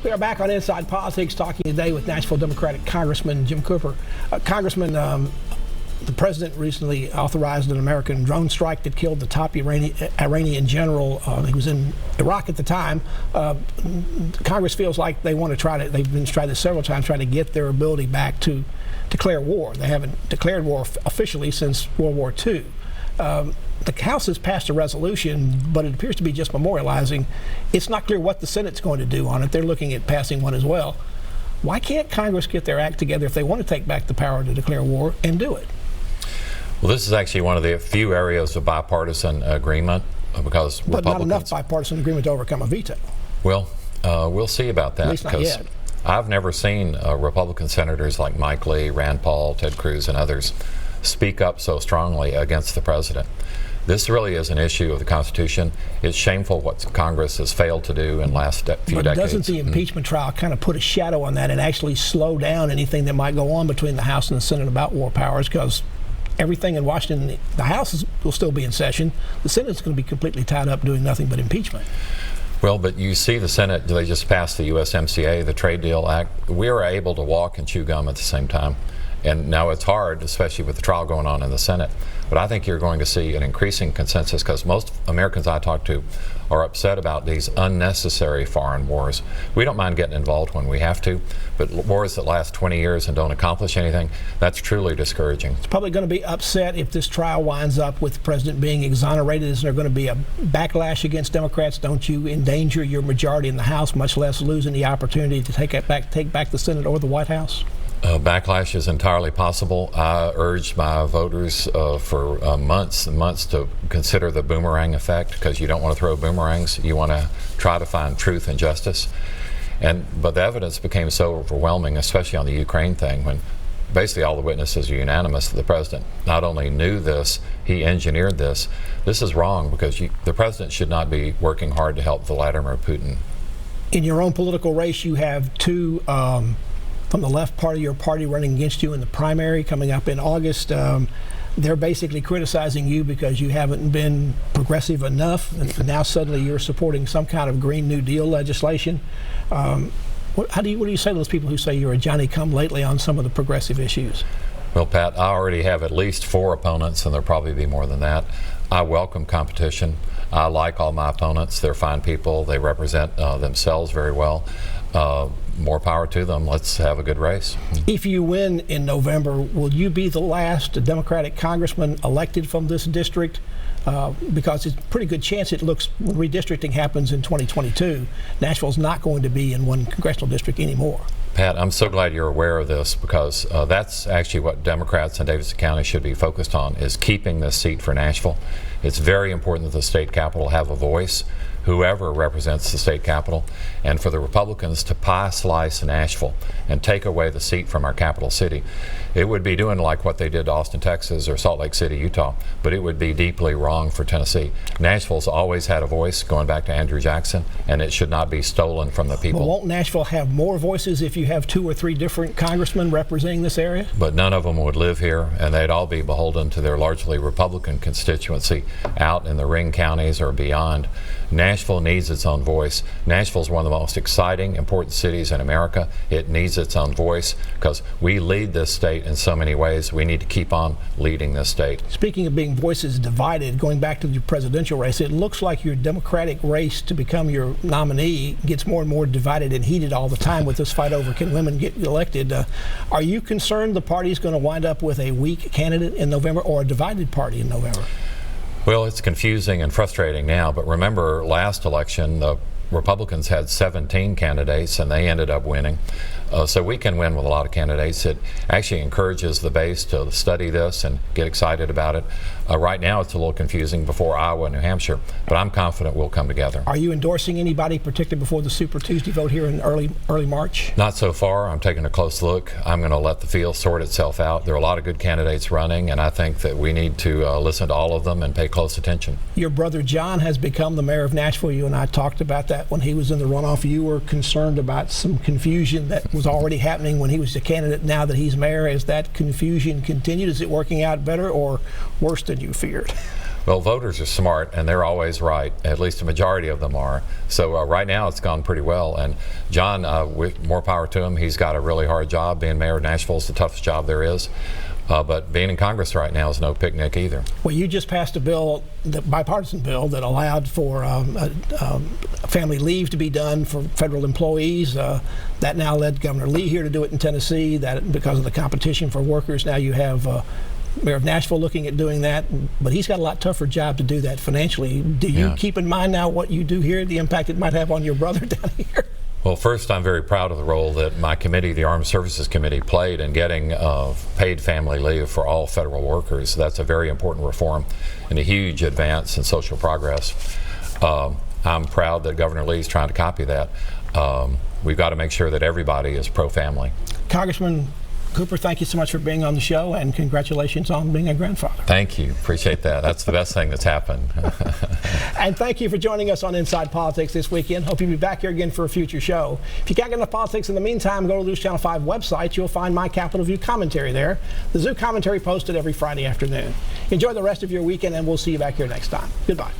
We are back on Inside Politics, talking today with Nashville Democratic Congressman Jim Cooper. Congressman, the president recently authorized an American drone strike that killed the top Iranian general. He was in Iraq at the time. Congress feels like they want to try to, they've been trying this several times, trying to get their ability back to declare war. They haven't declared war officially since World War II. The House has passed a resolution, but it appears to be just memorializing. It's not clear what the Senate's going to do on it. They're looking at passing one as well. Why can't Congress get their act together if they want to take back the power to declare war and do it? Well, this is actually one of the few areas of bipartisan agreement because But not enough bipartisan agreement to overcome a veto. Well, we'll see about that. At least not yet. I've never seen Republican senators like Mike Lee, Rand Paul, Ted Cruz, and others speak up so strongly against the president. This really is an issue of the Constitution. It's shameful what Congress has failed to do in the last few decades. But doesn't the impeachment trial kind of put a shadow on that and actually slow down anything that might go on between the House and the Senate about war powers? Because everything in Washington, the House will still be in session. The Senate's going to be completely tied up doing nothing but impeachment. Well, but you see the Senate, they just passed the USMCA, the Trade Deal Act. We are able to walk and chew gum at the same time. And now it's hard, especially with the trial going on in the Senate. But I think you're going to see an increasing consensus because most Americans I talk to are upset about these unnecessary foreign wars. We don't mind getting involved when we have to, but wars that last 20 years and don't accomplish anything, that's truly discouraging. It's probably going to be upset if this trial winds up with the president being exonerated. Is there going to be a backlash against Democrats? Don't you endanger your majority in the House, much less losing the opportunity to take back the Senate or the White House? Backlash is entirely possible. I urged my voters for months and months to consider the boomerang effect because you don't want to throw boomerangs. You want to try to find truth and justice. But the evidence became so overwhelming, especially on the Ukraine thing, when basically all the witnesses are unanimous that the president not only knew this, he engineered this. This is wrong because the president should not be working hard to help Vladimir Putin. In your own political race, you have two from the left part of your party running against you in the primary coming up in August. They're basically criticizing you because you haven't been progressive enough, and now suddenly you're supporting some kind of Green New Deal legislation. What do you say to those people who say you're a Johnny-come-lately on some of the progressive issues? Well, Pat, I already have at least 4 opponents, and there'll probably be more than that. I welcome competition. I like all my opponents. They're fine people. They represent themselves very well. More power to them. Let's have a good race. If you win in November, will you be the last Democratic congressman elected from this district? Because it's a pretty good chance it looks, when redistricting happens in 2022, Nashville's not going to be in one congressional district anymore. Pat, I'm so glad you're aware of this because that's actually what Democrats in Davidson County should be focused on, is keeping this seat for Nashville. It's very important that the state capitol have a voice, whoever represents the state capitol, and for the Republicans to pie slice Nashville and take away the seat from our capital city. It would be doing like what they did to Austin, Texas or Salt Lake City, Utah, but it would be deeply wrong for Tennessee. Nashville's always had a voice going back to Andrew Jackson, and it should not be stolen from the people. Well, won't Nashville have more voices if you have 2 or 3 different congressmen representing this area? But none of them would live here, and they'd all be beholden to their largely Republican constituency out in the ring counties or beyond. Nashville needs its own voice. Nashville is one of the most exciting, important cities in America. It needs its own voice because we lead this state in so many ways. We need to keep on leading this state. Speaking of being voices divided, going back to the presidential race, it looks like your Democratic race to become your nominee gets more and more divided and heated all the time with this fight over can women get elected. Are you concerned the party is going to wind up with a weak candidate in November or a divided party in November? Well, it's confusing and frustrating now, but remember last election, the Republicans had 17 candidates and they ended up winning. So we can win with a lot of candidates. It actually encourages the base to study this and get excited about it. Right now it's a little confusing before Iowa and New Hampshire, but I'm confident we'll come together. Are you endorsing anybody particularly before the Super Tuesday vote here in early March? Not so far. I'm taking a close look. I'm going to let the field sort itself out. There are a lot of good candidates running, and I think that we need to listen to all of them and pay close attention. Your brother John has become the mayor of Nashville. You and I talked about that when he was in the runoff. You were concerned about some confusion that was already happening when he was the candidate. Now that he's mayor, has that confusion continued? Is it working out better or worse than you feared? Well, voters are smart, and they're always right. At least a majority of them are. So right now, it's gone pretty well. And John, more power to him. He's got a really hard job. Being mayor of Nashville is the toughest job there is. But being in Congress right now is no picnic either. Well, you just passed a bill, the bipartisan bill, that allowed for family leave to be done for federal employees. That now led Governor Lee here to do it in Tennessee. That because of the competition for workers, now you have Mayor of Nashville looking at doing that, but he's got a lot tougher job to do that financially. Do you keep in mind now what you do here, the impact it might have on your brother down here? Well, first, I'm very proud of the role that my committee, the Armed Services Committee, played in getting paid family leave for all federal workers. That's a very important reform and a huge advance in social progress. I'm proud that Governor Lee is trying to copy that. We've got to make sure that everybody is pro-family. Congressman Cooper, thank you so much for being on the show, and congratulations on being a grandfather. Thank you. Appreciate that. That's the best thing that's happened. And thank you for joining us on Inside Politics this weekend. Hope you'll be back here again for a future show. If you can't get enough politics in the meantime, go to the News Channel 5 website. You'll find my Capitol View commentary there. The Zoo commentary posted every Friday afternoon. Enjoy the rest of your weekend, and we'll see you back here next time. Goodbye.